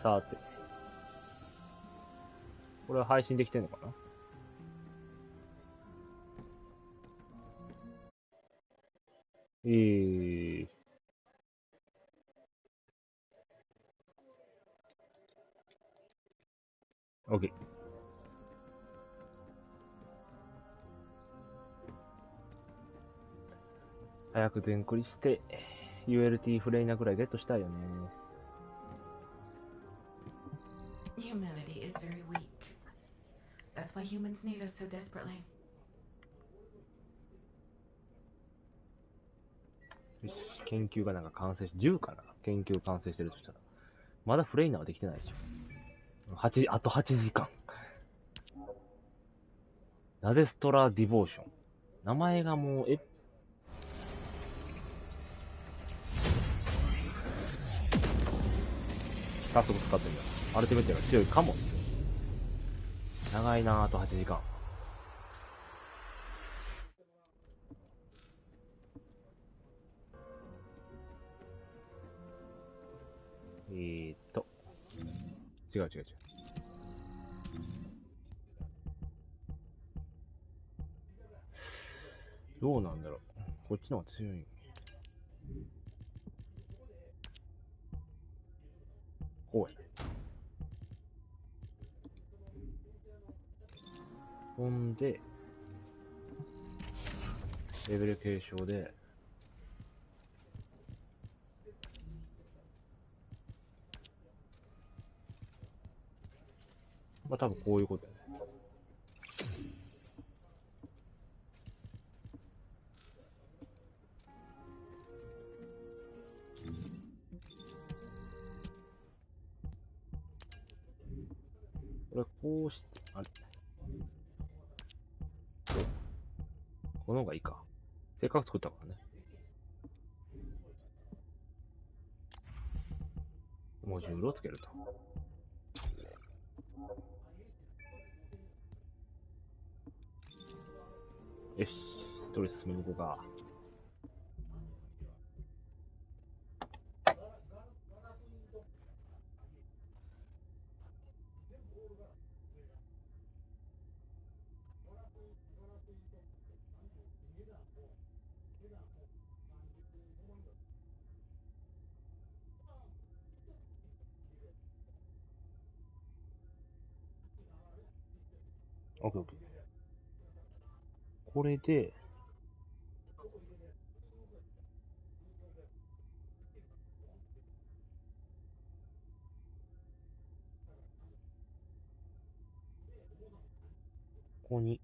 さて。これは配信できてんのかな？OK。早く全クリして、ULT フレイナぐらいゲットしたいよね。Humanity is very weak. That's why humans need us so desperately. よし、研究がなんか完成し、10かな？研究完成してるとしたら。まだフレイナはできてないでしょ。あと8時間。なぜストラディボーション。名前がもう、早速使ってみよう。アルティメットが強いかも。長いなぁ、あと8時間。違う。どうなんだろう。こっちの方が強い。こうやね。ほんで、レベル継承で、まあ多分こういうことやね。これこうして、あれこの方がいいか。せっかく作ったからね。モジュールをつけると。よし、ストレス進めに行こうか。オッケーオッケー。これで、ここに、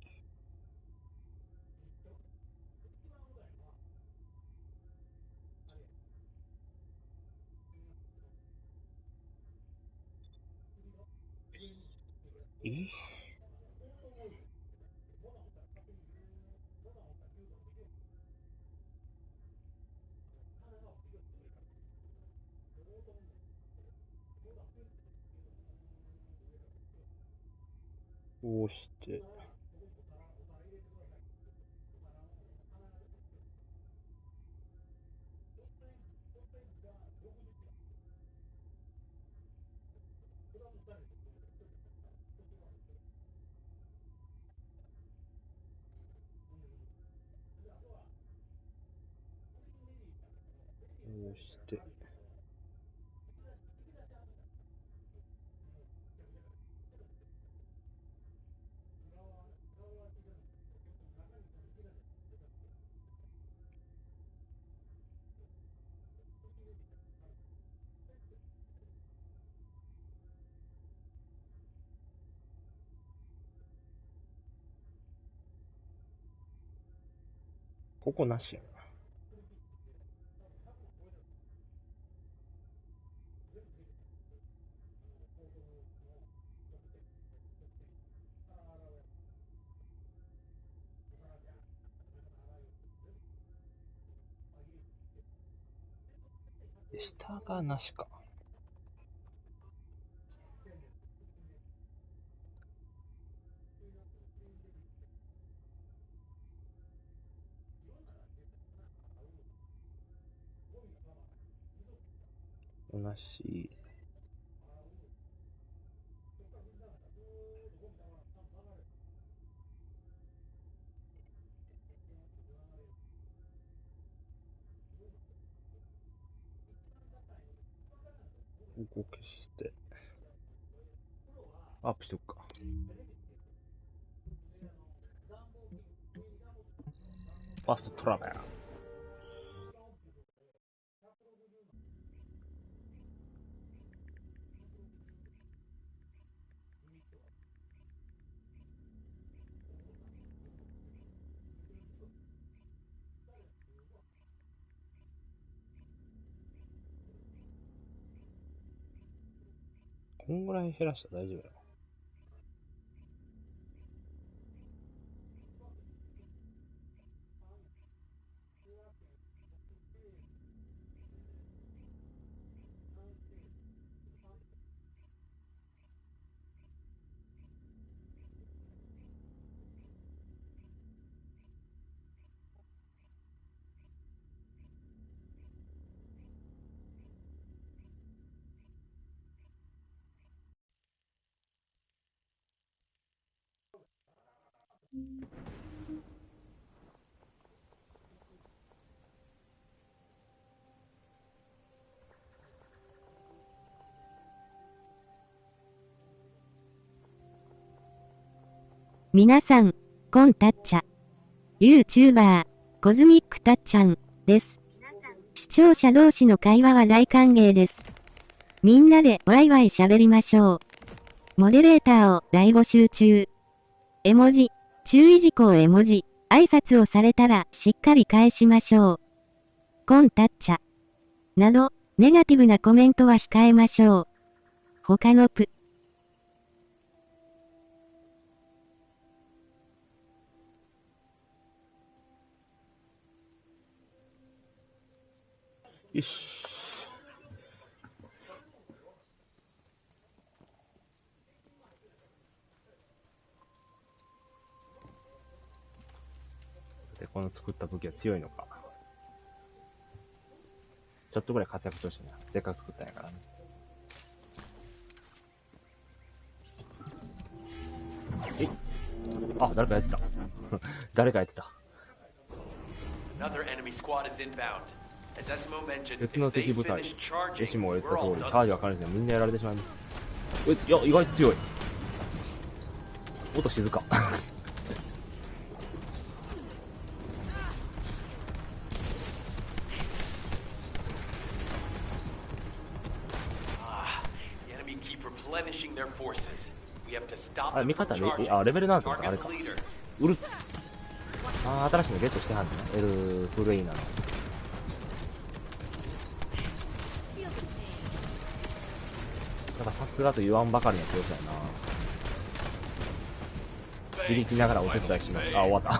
こうして、こうして、ここなしやな。下がなしか。なし。ここ消して、アップしとくか。ファーストトラベル。こんぐらい減らしたら大丈夫やろ。皆さん、こんたっちゃ。YouTuber、コズミックたっちゃんです。視聴者同士の会話は大歓迎です。みんなでワイワイしゃべりましょう。モデレーターを大募集中。絵文字、注意事項絵文字、挨拶をされたらしっかり返しましょう。こんたっちゃ。など、ネガティブなコメントは控えましょう。他のプよし。で、この作った武器は強いのか。ちょっとぐらい活躍してほしいな。せっかく作ったんやからね。えっ、あ、誰かやってた。誰かやってた。別の敵部隊。エシモが言った通り、チャージが彼女にみんなやられてしまいます。いや、意外と強い。音静か。あれ、味方レベルなんてあれか。売る。あー、新しいのゲットしてはんねん。エルフレイナの。なんかさすがと言わんばかりの強さやな。自力ながらお手伝いします。あ、終わった。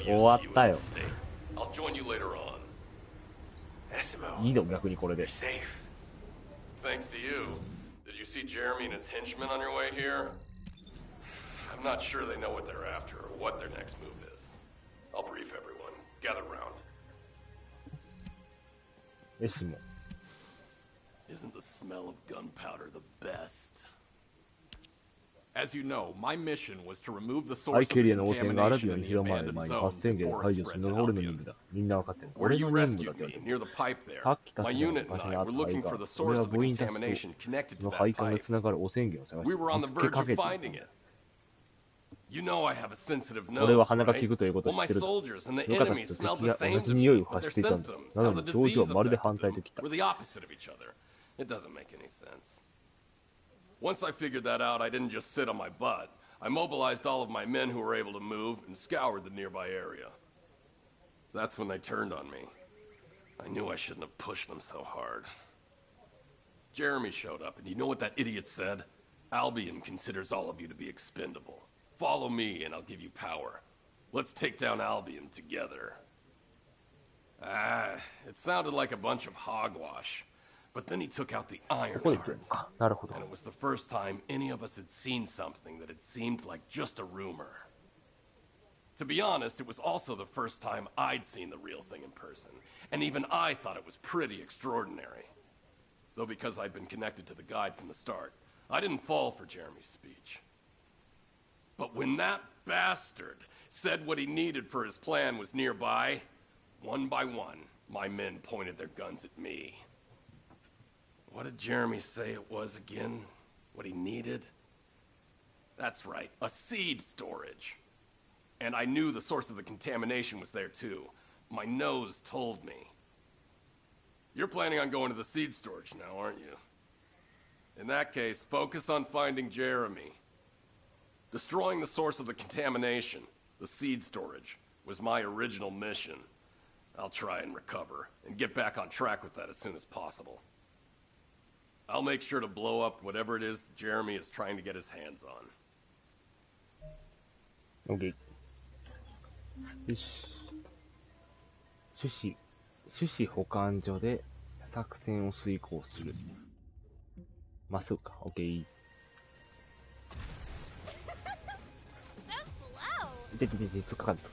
終わったよ。いいの、逆にこれで。Thanks to you. Did you see Jeremy and his henchmen on your way here? I'm not sure they know what they're after or what their next move is. I'll brief everyone. Gather round. エシモ。 Isn't the smell of gunpowder the best? As you know, my mission was to remove the source of the contamination in the abandoned zone before it spread to Albion. Where you rescued me, near the pipe there, my unit and I were looking for the source of the contamination connected to that pipe. We were on the verge of finding it. You know I have a sensitive nose, right? Well, my soldiers and the enemy smelled the same to me, but their symptoms, how the disease affected them, were the opposite of each other. It doesn't make any sense. Once I figured that out, I didn't just sit on my butt. I mobilized all of my men who were able to move and scoured the nearby area. That's when they turned on me. I knew I shouldn't have pushed them so hard. Jeremy showed up, and you know what that idiot said? Albion considers all of you to be expendable. Follow me, and I'll give you power. Let's take down Albion together. It sounded like a bunch of hogwash. But then he took out the iron heart. And it was the first time any of us had seen something that had seemed like just a rumor. To be honest, it was also the first time I'd seen the real thing in person. And even I thought it was pretty extraordinary. Though because I'd been connected to the guide from the start, I didn't fall for Jeremy's speech. But when that bastard said what he needed for his plan was nearby, one by one, my men pointed their guns at me. What did Jeremy say it was again? What he needed? That's right, a seed storage. And I knew the source of the contamination was there too. My nose told me. You're planning on going to the seed storage now, aren't you? In that case, focus on finding Jeremy. Destroying the source of the contamination, the seed storage, was my original mission. I'll try and recover, and get back on track with that as soon as possible. I'll make sure to blow up whatever it is Jeremy is trying to get his hands on. OK。よし。種子保管所で作戦を遂行する。まっすぐか。OK。突っかかった。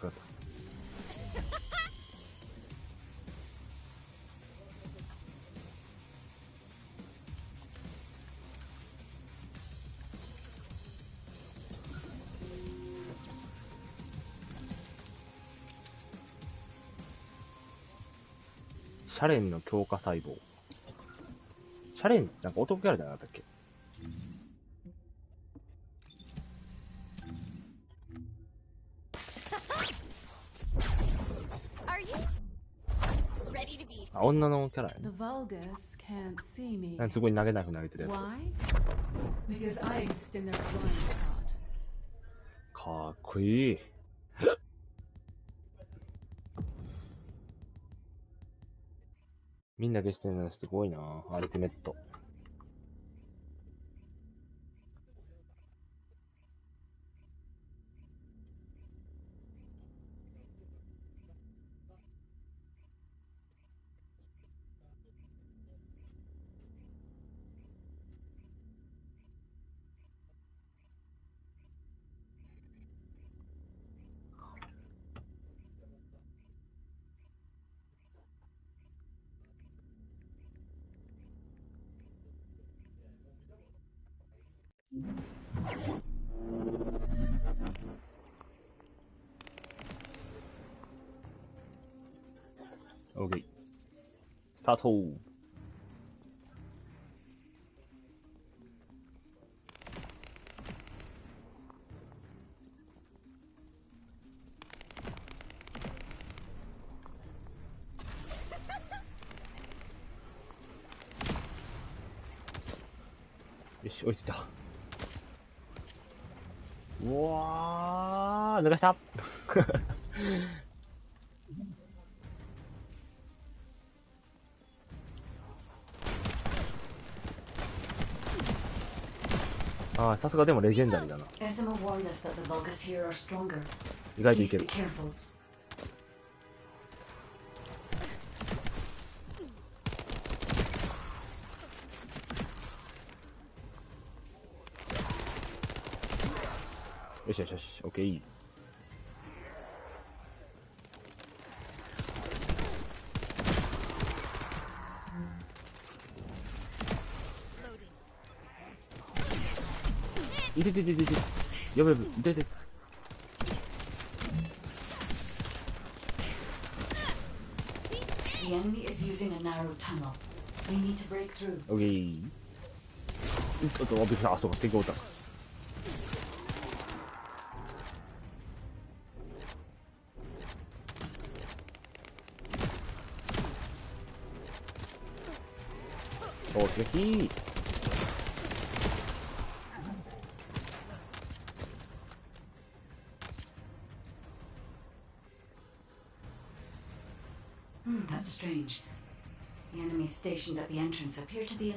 シャレンの強化細胞。シャレン、なんか男キャラじゃなかったっけ？ あ、女のキャラやね。なんかすごい投げナイフ投げてるやつ。かっこいい。みんな消してるのすごいな。アルティメット。OK。スタート。よし、追いついた。うわー、抜かした。ああ、さすがでもレジェンダリーだな。意外といける。よしよしよし、オッケー。いててててて、やばいやばい、いてて。オッケー。ちょっと、びっくりした。あ、そうか、敵おった。お、敵。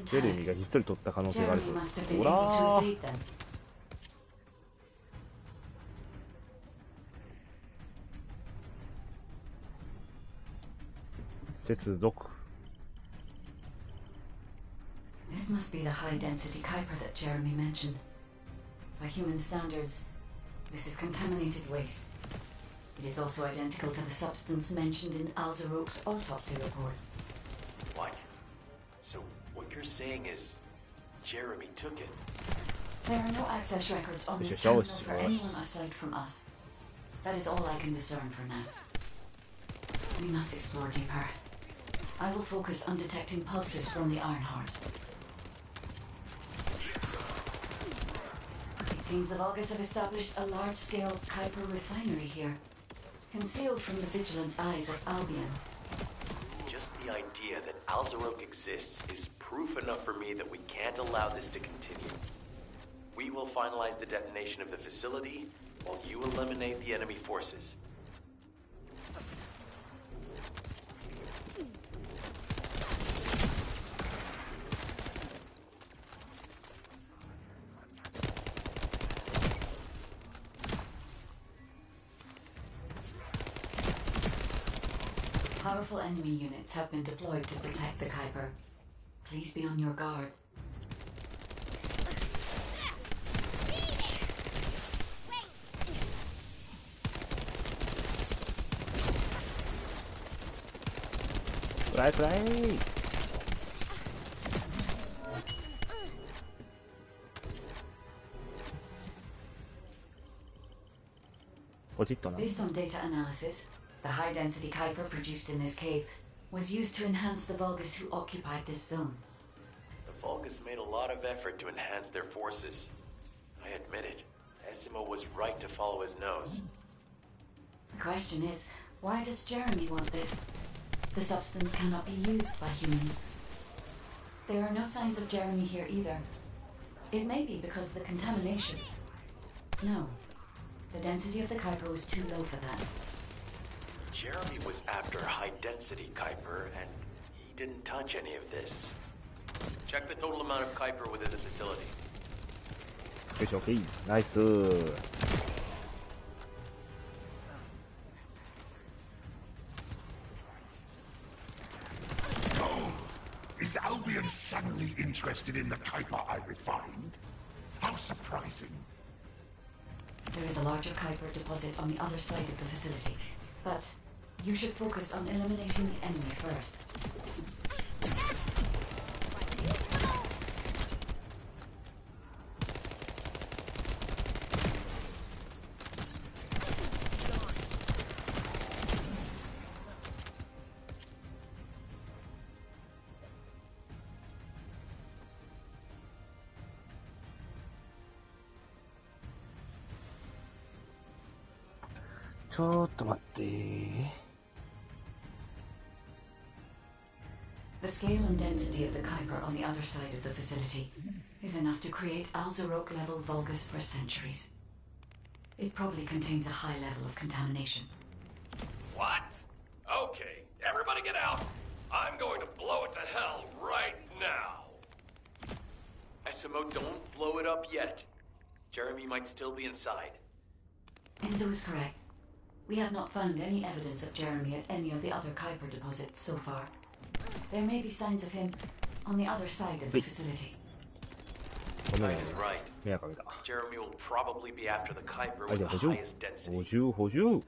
ジェレミーがひっそり取った可能性があるそうです。ほらー。接続。This must be the high-density Kuiper that Jeremy mentioned. By human standards, this is contaminated waste. It is also identical to the substance mentioned in Alzarok's autopsy report. What? So what you're saying is Jeremy took it? There are no access records on this terminal for anyone aside from us. That is all I can discern for now. We must explore deeper. I will focus on detecting pulses from the Ironheart. seems the Vulgus have established a large-scale Kuiper refinery here, concealed from the vigilant eyes of Albion. Just the idea that Alzarok exists is proof enough for me that we can't allow this to continue. We will finalize the detonation of the facility while you eliminate the enemy forces. Powerful enemy units have been deployed to protect the Kuiper. Please be on your guard. Fly, fly! ポチッとな。 Based on data analysis, the high-density Kuiper produced in this cave was used to enhance the Vulgus who occupied this zone. The Vulgus made a lot of effort to enhance their forces. I admit it. Essimo was right to follow his nose. The question is, why does Jeremy want this? The substance cannot be used by humans. There are no signs of Jeremy here either. It may be because of the contamination. No. The density of the Kuiper was too low for that. Jeremy was after high-density Kuiper, and he didn't touch any of this. Check the total amount of Kuiper within the facility. よし、OK。ナイス。Is Albion suddenly interested in the Kuiper I refined? How surprising. There is a larger Kuiper deposit on the other side of the facility, but you should focus on eliminating the enemy first.ちょっと待って。 The scale and density of the Kuiper on the other side of the facility is enough to create Alzarok-level Vulgus for centuries. It probably contains a high level of contamination. What? Okay, everybody get out. I'm going to blow it to hell right now. Essimo, don't blow it up yet. Jeremy might still be inside. Enzo is correct. We have not found any evidence of Jeremy at any of the other Kuiper deposits so far. There may be signs of him on the other side of the facility. Ryan is right. 迷惑かけた。 Jeremy will probably be after the Kuiper はい、 with じゃあ the 補充。 highest density. 補充、補充。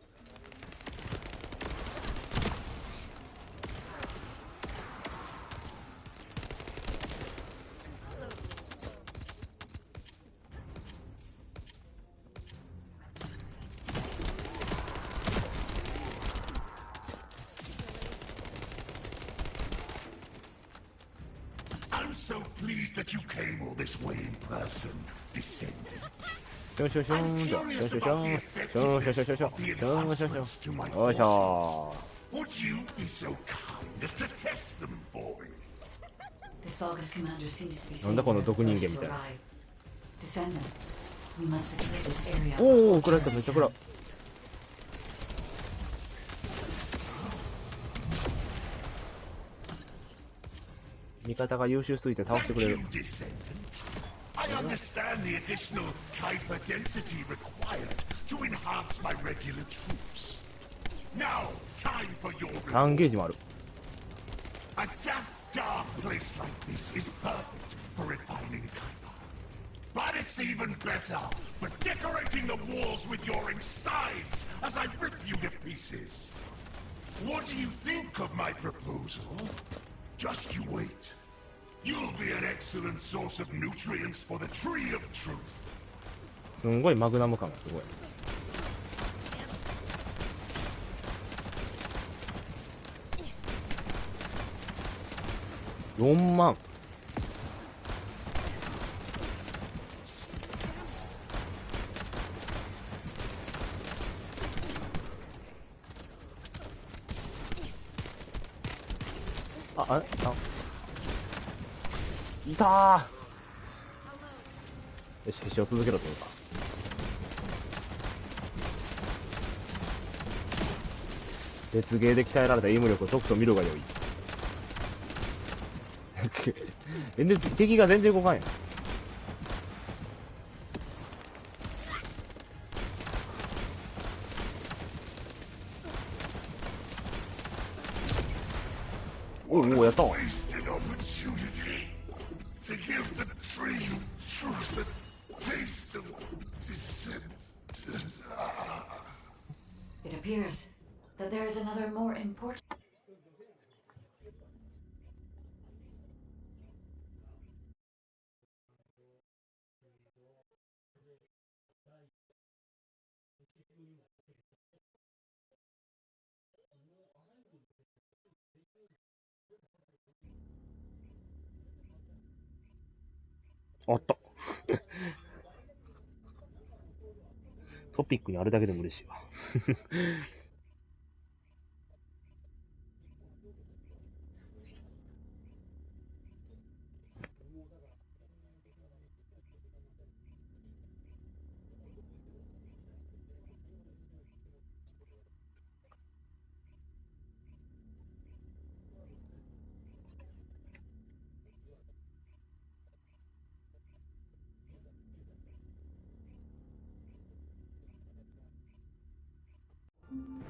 I'm so pleased that you came all this way in person, descendant. シュンシュンシュンじゃ。シュンシュンシュン。シュンシュンシュンシュン。シュンシュンシュンシュン。よいしょ Would you be so kind as to test them for me? This Vulgus commander seems to be なんだこの毒人間 safe みたいな。 Descendant, we must secure this area. おお、食られた、めっちゃ食らう。味方が優秀すぎて倒して Thank くれ you, る。 descendant. I understand the additional Kuiper density required to enhance my regular troops. Now, time for your 3ゲージもある。 A damp, dark place like this is perfect for refining Kuiper. But it's even better for decorating the walls with your insides as I rip you to pieces. What do you think of my proposal? Just you wait. You'll be an excellent source of nutrients for the Tree of Truth. すんごいマグナム感がすごい。4万。いたー。よし、へしを続けろってことか。別ゲーで鍛えられたエイム力をとくと見るがよい。全然、敵が全然動かんやん。おお、やったわ。It appears that there is another more important. あった。トピックにあるだけでも嬉しいわ。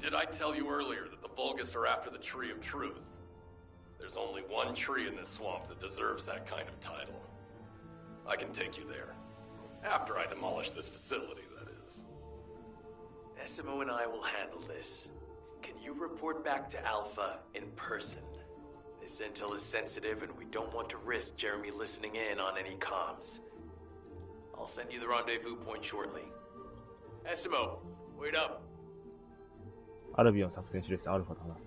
Did I tell you earlier that the Vulgus are after the Tree of Truth? There's only one tree in this swamp that deserves that kind of title. I can take you there. After I demolish this facility, that is. Essimo and I will handle this. Can you report back to Alpha in person? This intel is sensitive and we don't want to risk Jeremy listening in on any comms. I'll send you the rendezvous point shortly. Essimo, wait up. アルビオン作戦指令室アルファと話す。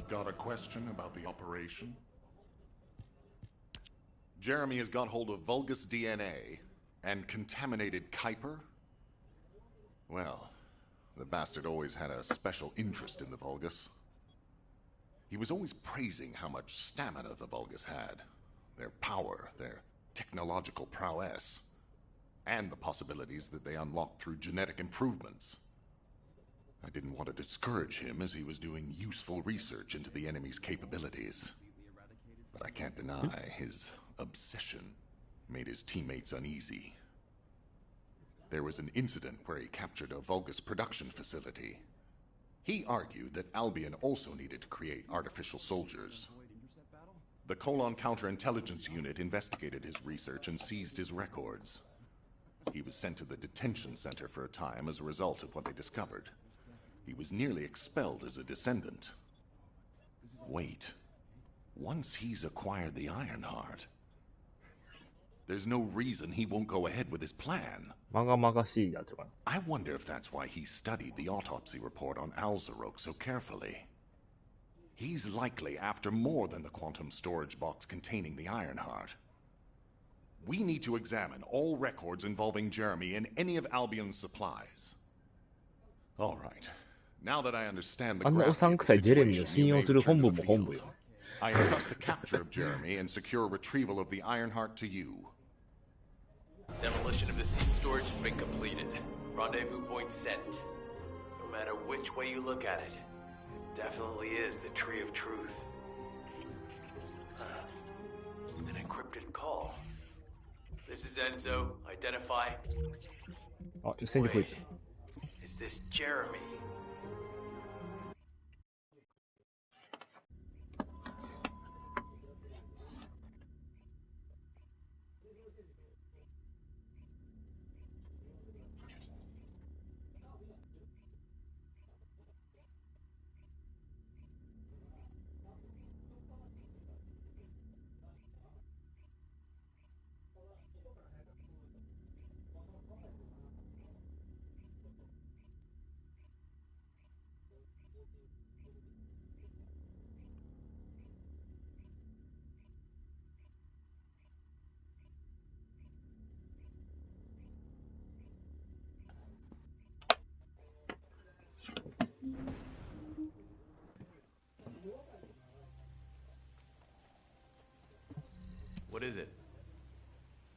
Got a question about the operation? Jeremy has got hold of Vulgus DNA and contaminated Kuiper? Well, the bastard always had a special interest in the Vulgus. He was always praising how much stamina the Vulgus had, their power, their technological prowess, and the possibilities that they unlocked through genetic improvements. I didn't want to discourage him as he was doing useful research into the enemy's capabilities. But I can't deny his obsession made his teammates uneasy. There was an incident where he captured a Vulgus production facility. He argued that Albion also needed to create artificial soldiers. The Colon Counterintelligence Unit investigated his research and seized his records. He was sent to the detention center for a time as a result of what they discovered. He was nearly expelled as a descendant. Wait. Once he's acquired the Ironheart, there's no reason he won't go ahead with his plan. I wonder if that's why he studied the autopsy report on Alzarok so carefully. He's likely after more than the quantum storage box containing the Ironheart. We need to examine all records involving Jeremy and any of Albion's supplies. All right. Now that I understand the gravity of the situation, you may return to the field. I entrust the capture of Jeremy and secure retrieval of the Ironheart to you. Demolition of the seed storage has been completed. Rendezvous point sent. No matter which way you look at it, it definitely is the Tree of Truth. An encrypted call. This is Enzo. Identify. Wait, is this Jeremy?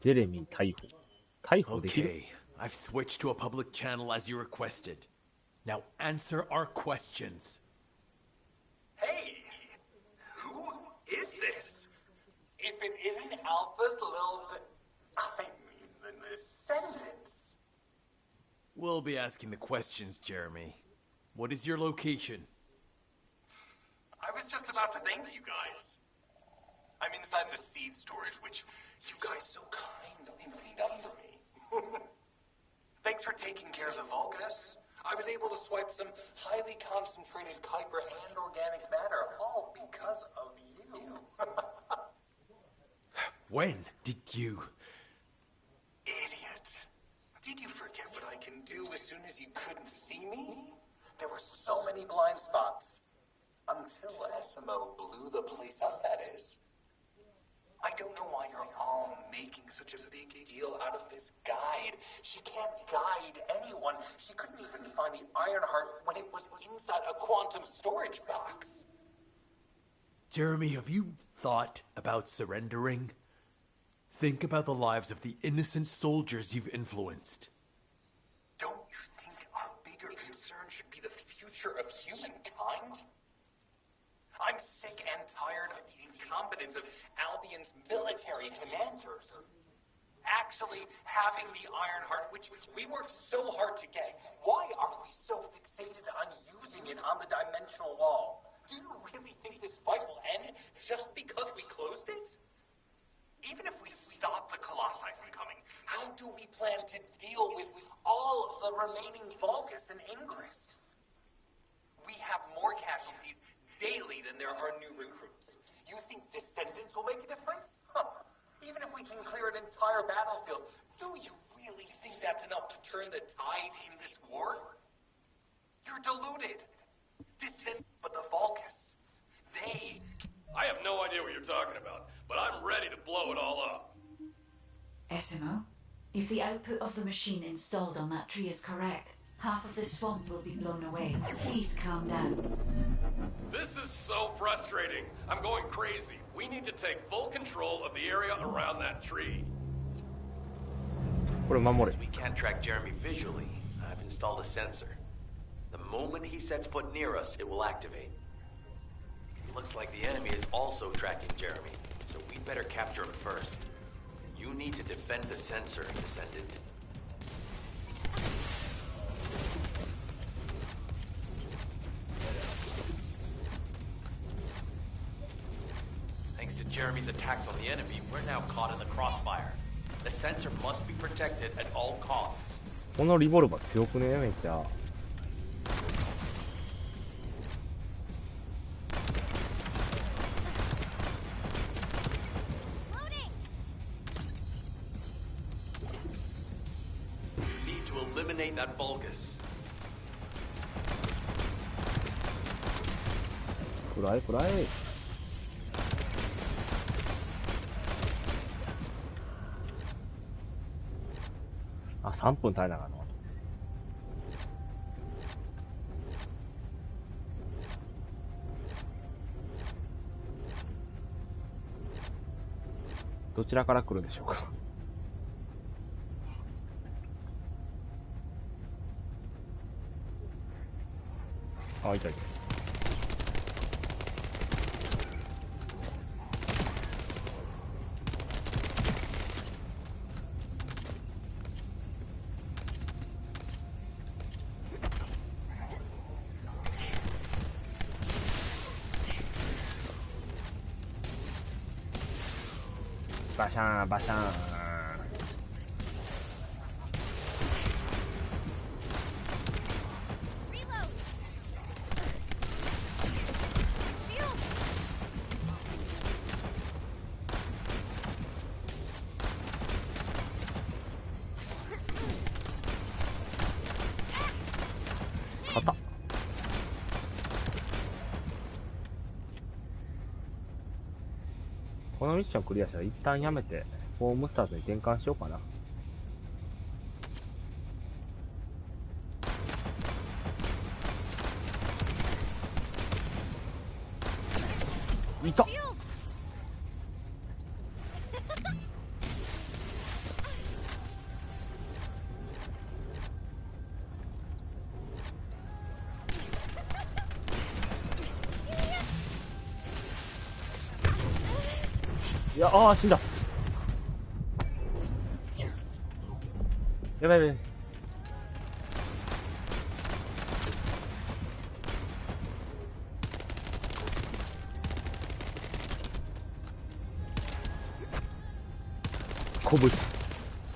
ジェレミー逮捕。逮捕できる。 Okay, I've switched to a public channel as you requested. Now answer our questions. Hey, who is this? If it isn't Alpha's little, I mean the descendants. We'll be asking the questions, Jeremy. What is your location? I was just about to thank you guys. I'm inside the seed storage, which you guys so kindly cleaned up for me. Thanks for taking care of the Vulgus. I was able to swipe some highly concentrated Kuiper and organic matter, all because of you. When did you... Idiot. Did you forget what I can do as soon as you couldn't see me? There were so many blind spots. Until SMO blew the place up, that is. I don't know why you're all making such a big deal out of this guide. She can't guide anyone. She couldn't even find the Ironheart when it was inside a quantum storage box. Jeremy, have you thought about surrendering? Think about the lives of the innocent soldiers you've influenced. Don't you think our bigger concern should be the future of humankind? I'm sick and tired of the incompetence of Albion's military commanders. Actually having the Ironheart, which we worked so hard to get, why are we so fixated on using it on the dimensional wall? Do you really think this fight will end just because we closed it? Even if we stop the Colossi from coming, how do we plan to deal with all of the remaining Vulgus and Ingress? We have more casualties daily than there are new recruits. You think descendants will make a difference? Huh. Even if we can clear an entire battlefield, do you really think that's enough to turn the tide in this war? You're deluded. But the Vulgus, they... I have no idea what you're talking about, but I'm ready to blow it all up. SMO, if the output of the machine installed on that tree is correct, half of the swamp will be blown away. Please calm down. This is so frustrating. I'm going crazy. We need to take full control of the area around that tree. これ守れ。 We can't track Jeremy visually. I've installed a sensor. The moment he sets foot near us, it will activate. It looks like the enemy is also tracking Jeremy, so we'd better capture him first. You need to defend the sensor, Descendant. Thanks to Jeremy's attacks on the enemy, we're now caught in the crossfire. The sensor must be protected at all costs. このリボルバー強くねめっちゃ。Need to eliminate that Vulgus. 暗い暗い。あ、3分耐えながらの。どちらから来るでしょうか。あ、いたいた。バシャーンバシャーン。硬っ。このミッションクリアしたら一旦やめてホームスタートに転換しようかな。いた。や、ああ、死んだ。やばいやばい。拳。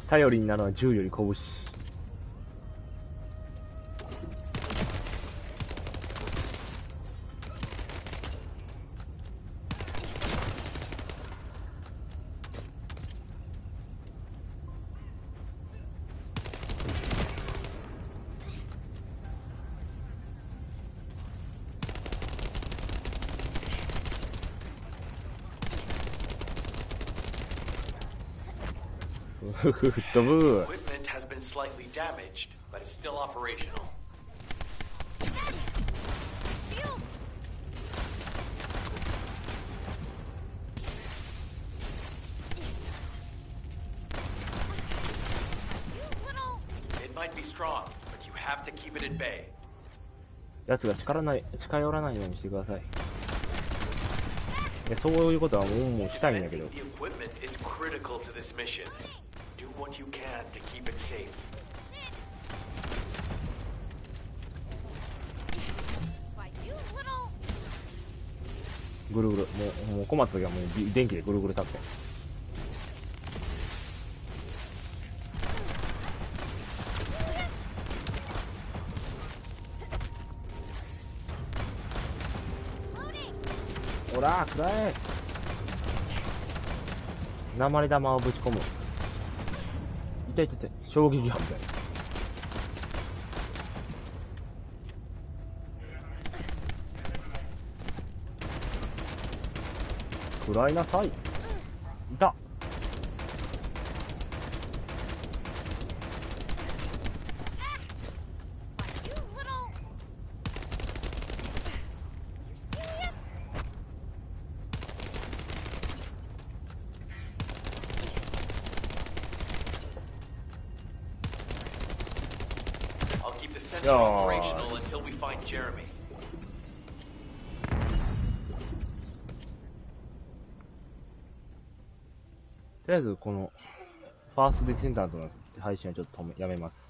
頼りになるのは銃より拳。吹っ飛ぶ。 Equipment has been slightly damaged, but it's still operational. It might be strong, but you have to keep it at bay. やつが近寄らないようにしてください。いや、そういうことはもうしたいんだけど。 The equipment is critical to this mission. Do what you can to keep it safe. ぐるぐる、もう困った時はもう電気でぐるぐる作戦。ほらー、くらえ。鉛玉をぶち込む。痛い痛い痛い、衝撃波みたいな。食らいなさい。いた。I'll keep the sensor operational until we find Jeremy. とりあえずこのファーストディセンターとの配信はちょっとやめます。